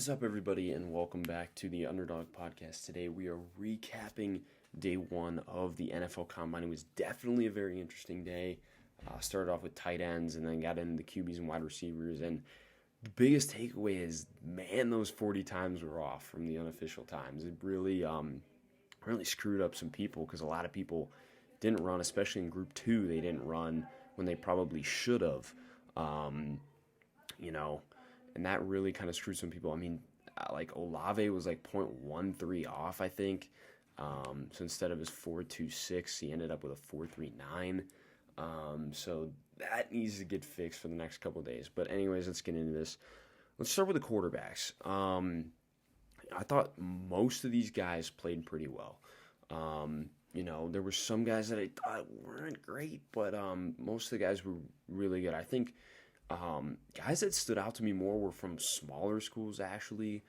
is up, everybody, and welcome back to the Underdog Podcast. Today we are recapping day one of the NFL Combine. It was definitely a very interesting day. Started off with tight ends and then got into the QBs and wide receivers. And the biggest takeaway is, man, those 40 times were off from the unofficial times. It really screwed up some people because a lot of people didn't run, especially in Group 2. They didn't run when they probably should have. And that really kind of screwed some people. I mean, like Olave was like 0.13 off, I think. So instead of his 4.26, he ended up with a 4.39. So that needs to get fixed for the next couple of days. But anyways, let's get into this. Let's start with the quarterbacks. I thought most of these guys played pretty well. There were some guys that I thought weren't great, but most of the guys were really good. I think guys that stood out to me more were from smaller schools, actually.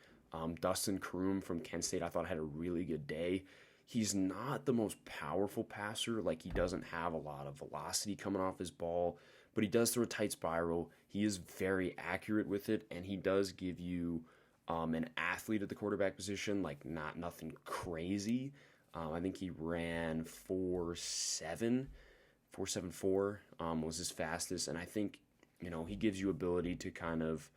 Dustin Croom from Kent State, I thought, had a really good day. He's not the most powerful passer. Like, he doesn't have a lot of velocity coming off his ball, but he does throw a tight spiral. He is very accurate with it, and he does give you an athlete at the quarterback position, like nothing crazy. I think he ran 4.74 was his fastest, and I think he gives you ability to kind of,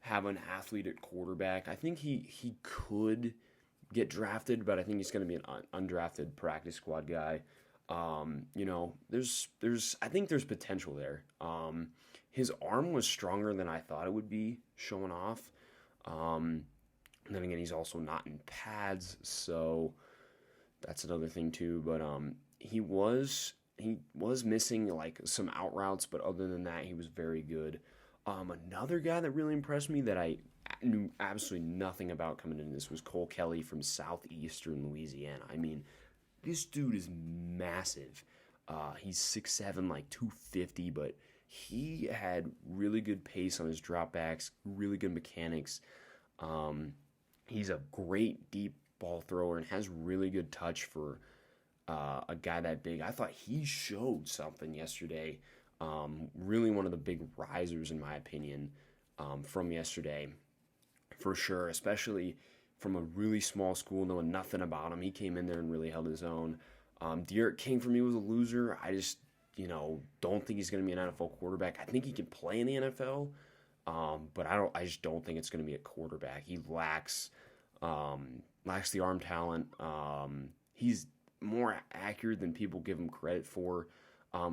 have an athlete at quarterback. I think he could get drafted, but I think he's going to be an undrafted practice squad guy. I think there's potential there. His arm was stronger than I thought it would be, showing off. And then again, he's also not in pads, so that's another thing too. But he was missing like some out routes, but other than that, he was very good. Another guy that really impressed me that I knew absolutely nothing about coming into this was Cole Kelly from Southeastern Louisiana. I mean, this dude is massive. He's 6'7", like 250, but he had really good pace on his dropbacks, really good mechanics. He's a great deep ball thrower and has really good touch for a guy that big. I thought he showed something yesterday. Really one of the big risers, in my opinion, from yesterday, for sure, especially from a really small school, knowing nothing about him. He came in there and really held his own. De'Aaron King, for me, was a loser. I just, don't think he's going to be an NFL quarterback. I think he can play in the NFL, but I just don't think it's going to be a quarterback. He lacks the arm talent. He's more accurate than people give him credit for.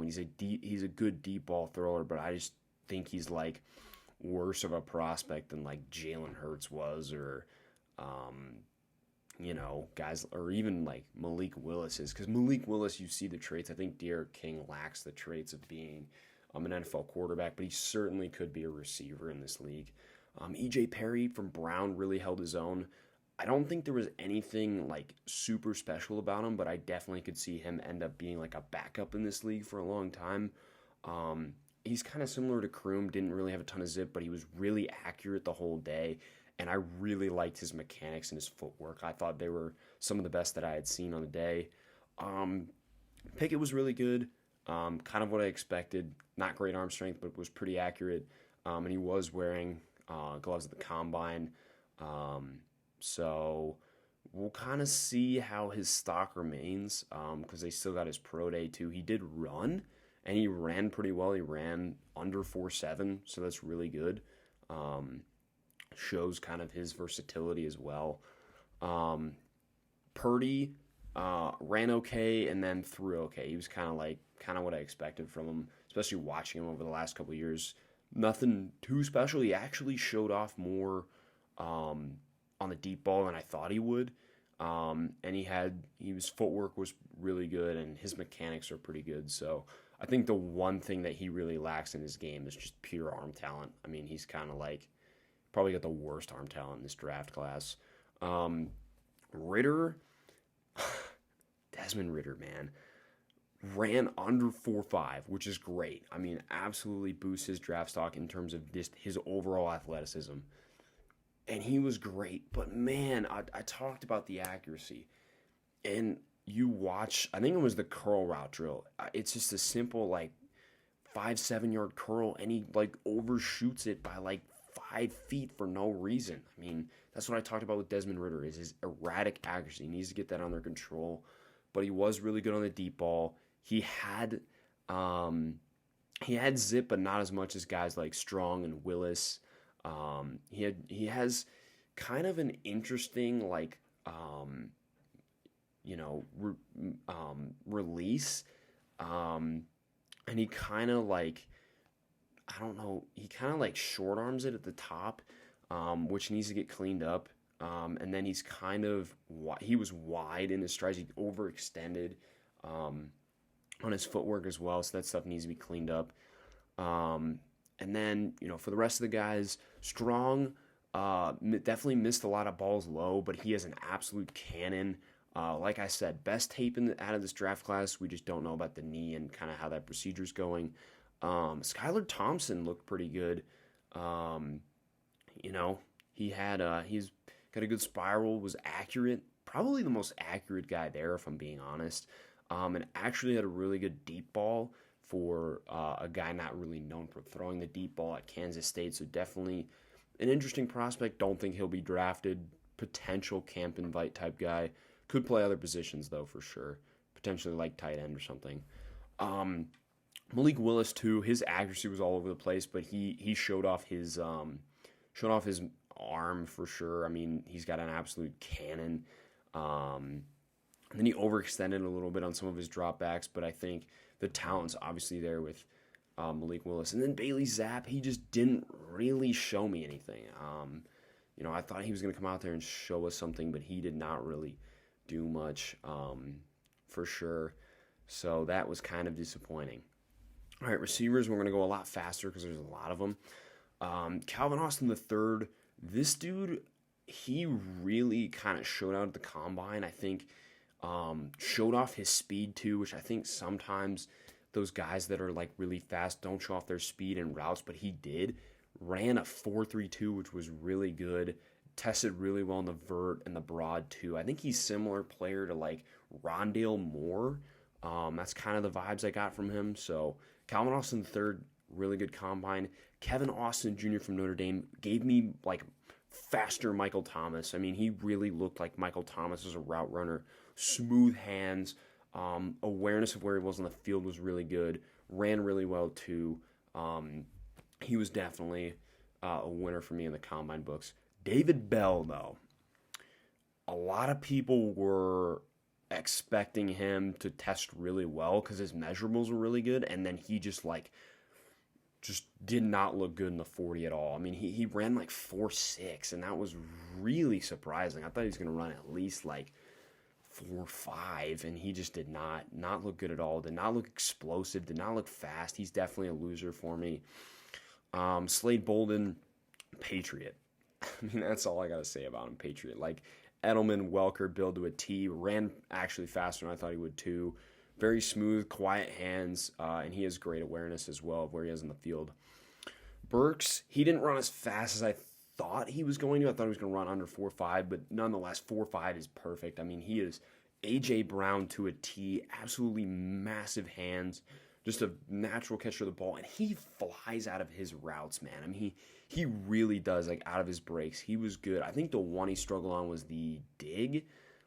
He's a good deep ball thrower, but I just think he's like worse of a prospect than like Jalen Hurts was, or guys, or even like Malik Willis is. Because Malik Willis, you see the traits. I think De'Aaron King lacks the traits of being an NFL quarterback, but he certainly could be a receiver in this league. E.J. Perry from Brown really held his own. I don't think there was anything like super special about him, but I definitely could see him end up being like a backup in this league for a long time. He's kind of similar to Croom, didn't really have a ton of zip, but he was really accurate the whole day, and I really liked his mechanics and his footwork. I thought they were some of the best that I had seen on the day. Pickett was really good, kind of what I expected. Not great arm strength, but was pretty accurate, and he was wearing gloves at the Combine. So we'll kind of see how his stock remains, because they still got his pro day too. He did run, and he ran pretty well. He ran under 4.7, so that's really good. Shows kind of his versatility as well. Purdy ran okay and then threw okay. He was kind of what I expected from him, especially watching him over the last couple of years. Nothing too special. He actually showed off more on the deep ball than I thought he would. And his footwork was really good, and his mechanics are pretty good. So I think the one thing that he really lacks in his game is just pure arm talent. I mean, he's kind of like probably got the worst arm talent in this draft class. Ritter, Desmond Ritter, man, ran under 4.5, which is great. I mean, absolutely boosts his draft stock in terms of just his overall athleticism. And he was great, but man, I talked about the accuracy. And you watch, I think it was the curl route drill. It's just a simple, 5-7 yard curl, and he, overshoots it by, 5 feet for no reason. I mean, that's what I talked about with Desmond Ridder, is his erratic accuracy. He needs to get that under control. But he was really good on the deep ball. He had zip, but not as much as guys like Strong and Willis. He has kind of an interesting release, and he kind of he kind of short arms it at the top, which needs to get cleaned up. And then he was wide in his strides. He overextended on his footwork as well, so that stuff needs to be cleaned up. And then, for the rest of the guys, Strong definitely missed a lot of balls low, but he has an absolute cannon. Like I said, best tape out of this draft class. We just don't know about the knee and kind of how that procedure's going. Skylar Thompson looked pretty good. He's got a good spiral, was accurate, probably the most accurate guy there, if I'm being honest. And actually had a really good deep ball for a guy not really known for throwing the deep ball at Kansas State. So definitely an interesting prospect. Don't think he'll be drafted. Potential camp invite type guy. Could play other positions though, for sure. Potentially like tight end or something. Malik Willis too. His accuracy was all over the place, but he showed off his arm for sure. I mean, he's got an absolute cannon. And then he overextended a little bit on some of his dropbacks, but I think the talent's obviously there with Malik Willis. And then Bailey Zapp, he just didn't really show me anything. I thought he was going to come out there and show us something, but he did not really do much for sure. So that was kind of disappointing. All right, receivers, we're going to go a lot faster because there's a lot of them. Calvin Austin III, this dude, he really kind of showed out at the combine. I think showed off his speed too, which I think sometimes those guys that are really fast don't show off their speed in routes, but he did. Ran a 4.32, which was really good. Tested really well in the vert and the broad too. I think he's similar player to Rondale Moore. That's kind of the vibes I got from him. So Calvin Austin III, really good combine. Kevin Austin Jr. from Notre Dame gave me faster Michael Thomas. I mean, he really looked like Michael Thomas as a route runner. Smooth hands, awareness of where he was on the field was really good. Ran really well too. He was definitely a winner for me in the combine books. David Bell, though, a lot of people were expecting him to test really well because his measurables were really good, and then he just did not look good in the 40 at all. I mean, he ran 4.6, and that was really surprising. I thought he was going to run at least 4.5, and he just did not look good at all. Did not look explosive. Did not look fast. He's definitely a loser for me. Slade Bolden, Patriot. I mean, that's all I got to say about him, Patriot. Edelman, Welker, build to a T. Ran actually faster than I thought he would too. Very smooth, quiet hands, and he has great awareness as well of where he is in the field. Burks, he didn't run as fast as I thought he was going to. I thought he was going to run under 4.5, but nonetheless, 4.5 is perfect. I mean, he is A.J. Brown to a T. Absolutely massive hands. Just a natural catcher of the ball, and he flies out of his routes, man. I mean, he really does, out of his breaks. He was good. I think the one he struggled on was the dig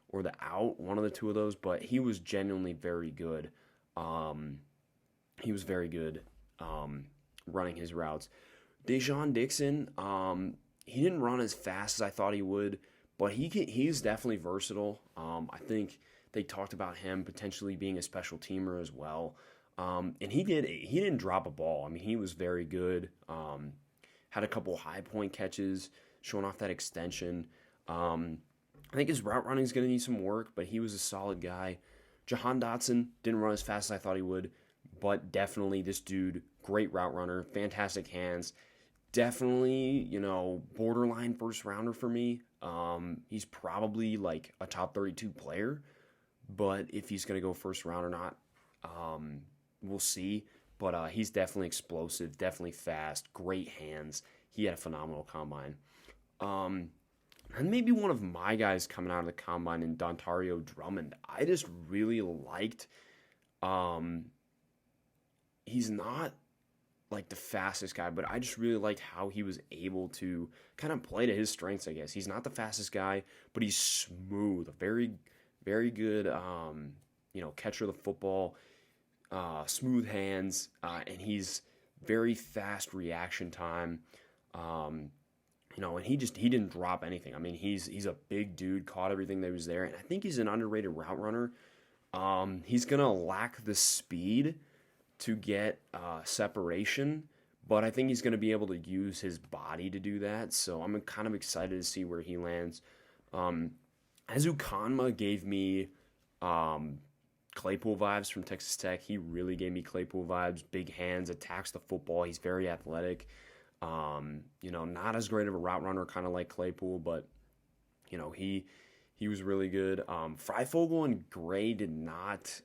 or the out, one of the two of those, but he was genuinely very good. He was very good running his routes. Dejean Dixon, he didn't run as fast as I thought he would, but he's definitely versatile. I think they talked about him potentially being a special teamer as well. And he didn't drop a ball. I mean, he was very good. Had a couple high point catches, showing off that extension. I think his route running is going to need some work, but he was a solid guy. Jahan Dodson didn't run as fast as I thought he would, but definitely this dude, great route runner, fantastic hands. Definitely, borderline first rounder for me. He's probably a top 32 player, but if he's going to go first round or not, we'll see. But he's definitely explosive, definitely fast, great hands. He had a phenomenal combine. And maybe one of my guys coming out of the combine in Dontario Drummond. I just really liked. He's not like the fastest guy, but I just really liked how he was able to kind of play to his strengths, I guess. He's not the fastest guy, but he's smooth, very, very good, catcher of the football, smooth hands, and he's very fast reaction time. And he didn't drop anything. I mean, he's a big dude, caught everything that was there, and I think he's an underrated route runner. He's gonna lack the speed to get separation, but I think he's gonna be able to use his body to do that. So I'm kind of excited to see where he lands. Azukanma gave me Claypool vibes from Texas Tech. He really gave me Claypool vibes. Big hands, attacks the football. He's very athletic. Not as great of a route runner, kind of like Claypool, but he was really good. Freifogel and Gray did not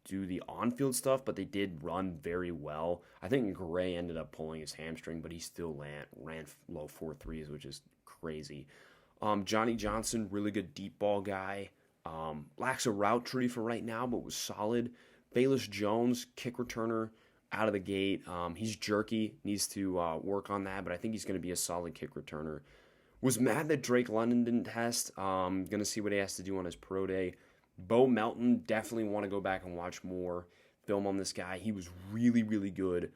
do the on-field stuff, but they did run very well. I think Gray ended up pulling his hamstring, but he still ran low 4.3s, which is crazy. Johnny Johnson, really good deep ball guy. Lacks a route tree for right now, but was solid. Bayless Jones, kick returner, out of the gate. He's jerky, needs to work on that, but I think he's going to be a solid kick returner. Was mad that Drake London didn't test. Going to see what he has to do on his pro day. Bo Melton, definitely want to go back and watch more film on this guy. He was really, really good,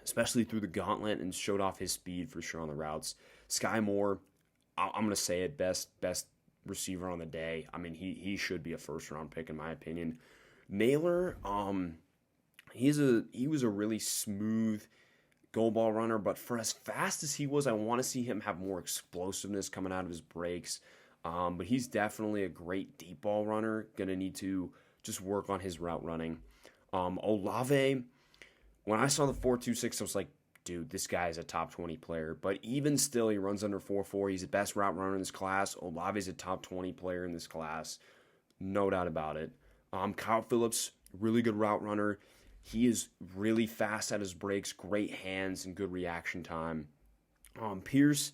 especially through the gauntlet, and showed off his speed for sure on the routes. Skye Moore, I'm going to say it, best receiver on the day. I mean, he should be a first-round pick in my opinion. Naylor, he was a really smooth goal ball runner, but for as fast as he was, I want to see him have more explosiveness coming out of his breaks. But he's definitely a great deep ball runner. Going to need to just work on his route running. Olave, when I saw the 4.26, I was like, dude, this guy is a top 20 player. But even still, he runs under 4.4. He's the best route runner in this class. Olave's a top 20 player in this class. No doubt about it. Kyle Phillips, really good route runner. He is really fast at his breaks, great hands, and good reaction time. Pierce,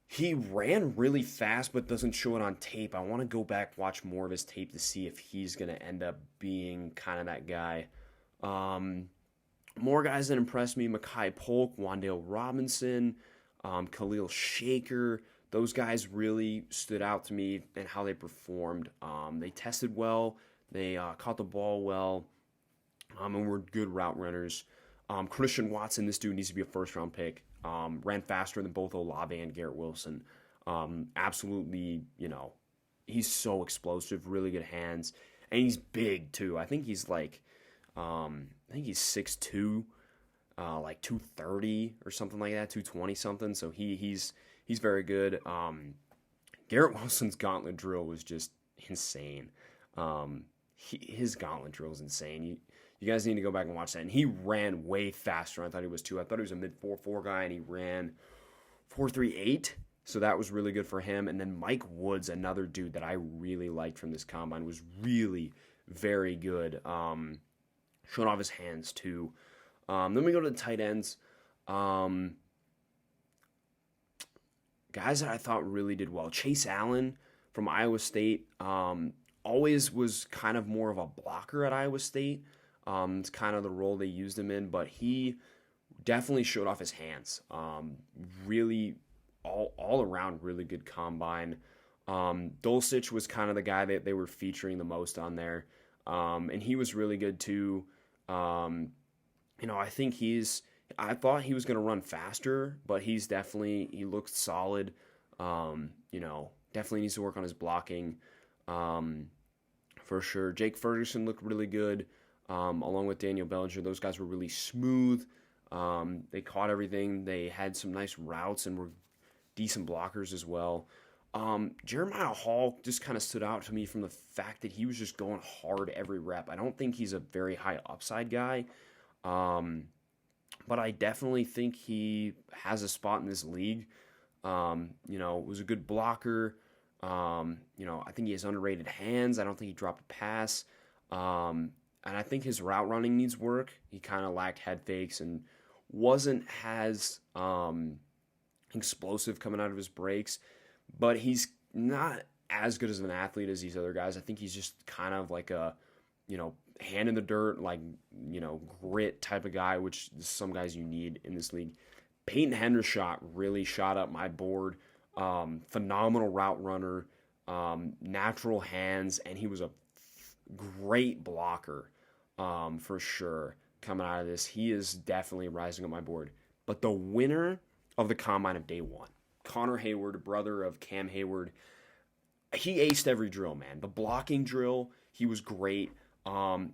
he ran really fast but doesn't show it on tape. I want to go back, watch more of his tape to see if he's going to end up being kind of that guy. More guys that impressed me, Mekhi Polk, Wan'Dale Robinson, Khalil Shaker. Those guys really stood out to me and how they performed. They tested well. They caught the ball well. And were good route runners. Christian Watson, this dude needs to be a first-round pick. Ran faster than both Olave and Garrett Wilson. Absolutely, he's so explosive, really good hands. And he's big, too. I think he's like, he's 6'2", like 230 or something like that, 220 something. So he's very good. Garrett Wilson's gauntlet drill was just insane. His gauntlet drill is insane. You guys need to go back and watch that. And he ran way faster than I thought he was, too. I thought he was a mid-4.4 guy, and he ran 4.38. So that was really good for him. And then Mike Woods, another dude that I really liked from this combine, was really very good. Showing off his hands, too. Then we go to the tight ends. Guys that I thought really did well. Chase Allen from Iowa State. Always was kind of more of a blocker at Iowa State. It's kind of the role they used him in, but he definitely showed off his hands. Really, all around, really good combine. Dulcich was kind of the guy that they were featuring the most on there, and he was really good too. I thought he was going to run faster, but he looked solid. Definitely needs to work on his blocking, for sure. Jake Ferguson looked really good. Along with Daniel Bellinger. Those guys were really smooth. They caught everything. They had some nice routes and were decent blockers as well. Jeremiah Hall just kind of stood out to me from the fact that he was just going hard every rep. I don't think he's a very high upside guy, but I definitely think he has a spot in this league. Was a good blocker. I think he has underrated hands. I don't think he dropped a pass. And I think his route running needs work. He kind of lacked head fakes and wasn't as explosive coming out of his breaks. But he's not as good as an athlete as these other guys. I think he's just kind of like a hand in the dirt, like, grit type of guy, which some guys you need in this league. Peyton Hendershot really shot up my board. Phenomenal route runner, natural hands, and he was a great blocker for sure coming out of this. He is definitely rising up my board. But the winner of the combine of day one, Connor Hayward, brother of Cam Hayward, he aced every drill, man. The blocking drill, he was great.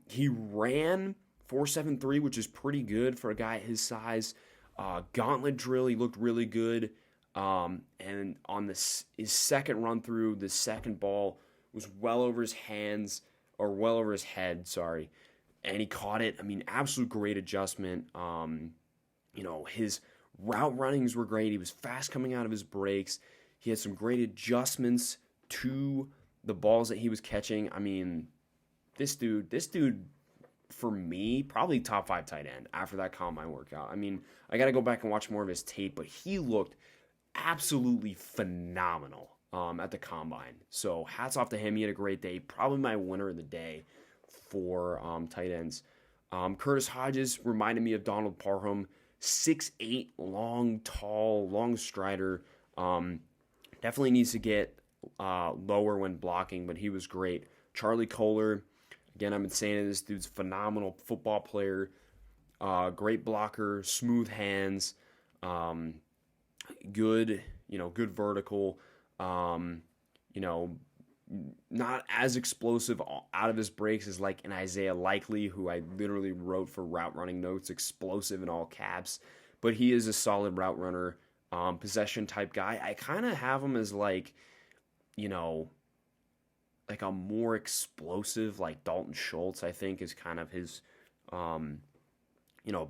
He ran 4.73, which is pretty good for a guy his size. Gauntlet drill, he looked really good. And on his second run through, the second ball was well over his hands, or well over his head, sorry. And he caught it. I mean, absolute great adjustment. His route runnings were great. He was fast coming out of his breaks. He had some great adjustments to the balls that he was catching. I mean, this dude, for me, probably top 5 tight end after that combine workout. I mean, I got to go back and watch more of his tape, but he looked absolutely phenomenal at the combine. So hats off to him. He had a great day. Probably my winner of the day for tight ends. Curtis Hodges reminded me of Donald Parham. 6'8", long strider. Definitely needs to get lower when blocking, but he was great. Charlie Kohler, again, I've been saying this dude's a phenomenal football player, great blocker, smooth hands, good vertical, not as explosive out of his breaks as like an Isaiah Likely, who I literally wrote for route running notes, explosive in all caps, but he is a solid route runner, possession type guy. I kind of have him as like a more explosive, like Dalton Schultz, I think, is kind of his,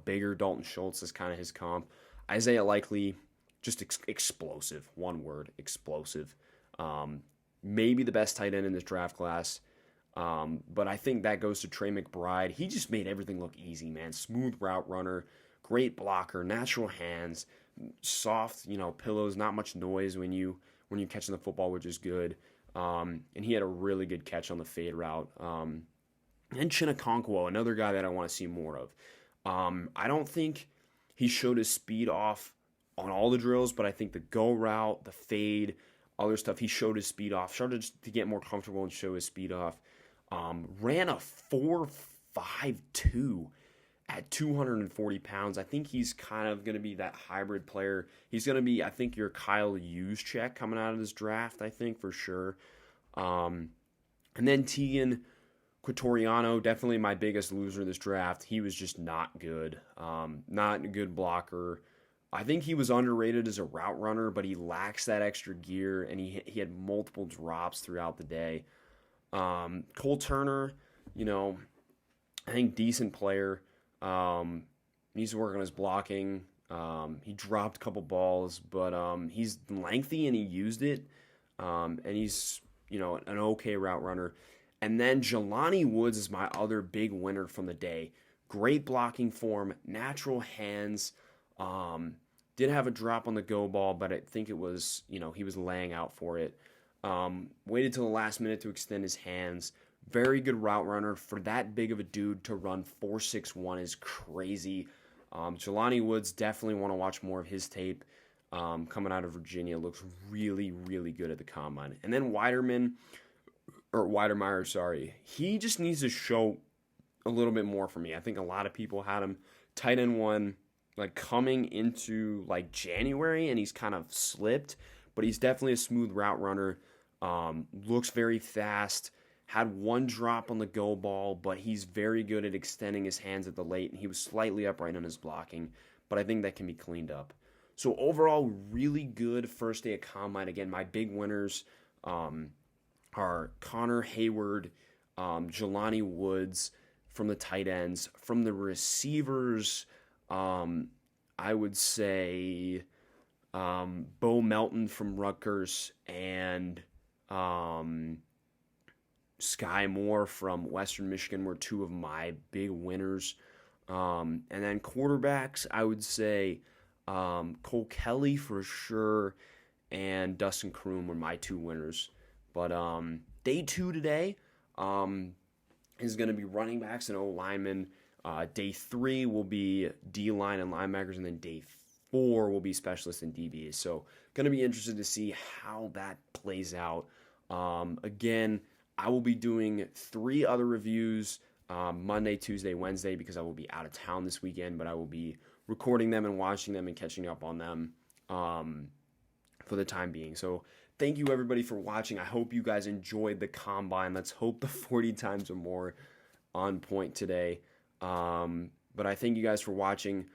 bigger Dalton Schultz is kind of his comp. Isaiah Likely, just explosive, one word, explosive. Maybe the best tight end in this draft class, but I think that goes to Trey McBride. He just made everything look easy, man. Smooth route runner, great blocker, natural hands, soft, pillows, not much noise when you're catching the football, which is good. And he had a really good catch on the fade route. And Chinakonkwo, another guy that I want to see more of. I don't think he showed his speed off on all the drills, but I think the go route, the fade, other stuff, he showed his speed off. Started to get more comfortable and show his speed off. Ran a 4.52 at 240 pounds. I think he's kind of going to be that hybrid player. He's going to be, I think, your Kyle Juszczyk coming out of this draft, I think, for sure. And then Tegan Quitoriano, definitely my biggest loser this draft. He was just not good. Not a good blocker. I think he was underrated as a route runner, but he lacks that extra gear, and he had multiple drops throughout the day. Cole Turner, I think decent player. Needs to work on his blocking. He dropped a couple balls, but he's lengthy and he used it. And he's, an okay route runner. And then Jelani Woods is my other big winner from the day. Great blocking form, natural hands. Did have a drop on the go ball, but I think it was, he was laying out for it. Waited till the last minute to extend his hands. Very good route runner. For that big of a dude to run 4.61 is crazy. Jelani Woods, definitely want to watch more of his tape. Coming out of Virginia, looks really, really good at the combine. And then Weidermeyer, he just needs to show a little bit more for me. I think a lot of people had him tight end 1, like coming into like January, and he's kind of slipped, but he's definitely a smooth route runner. Looks very fast. Had one drop on the go ball, but he's very good at extending his hands at the late, and he was slightly upright on his blocking, but I think that can be cleaned up. So overall, really good first day of combine. Again, my big winners are Connor Hayward, Jelani Woods from the tight ends. From the receivers, I would say Bo Melton from Rutgers and Skye Moore from Western Michigan were two of my big winners. And then quarterbacks, I would say Cole Kelly for sure and Dustin Croom were my two winners. But day 2 today, is going to be running backs and O-linemen. Day 3 will be D-line and linebackers, and then day 4 will be specialists and DBs. So going to be interested to see how that plays out. Again, I will be doing 3 other reviews Monday, Tuesday, Wednesday, because I will be out of town this weekend, but I will be recording them and watching them and catching up on them for the time being. So thank you everybody for watching. I hope you guys enjoyed the combine. Let's hope the 40 times or more on point today. But I thank you guys for watching.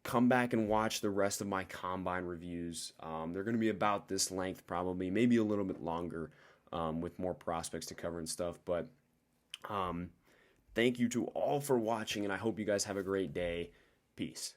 Come back and watch the rest of my combine reviews. They're going to be about this length probably, maybe a little bit longer with more prospects to cover and stuff. But thank you to all for watching, and I hope you guys have a great day. Peace.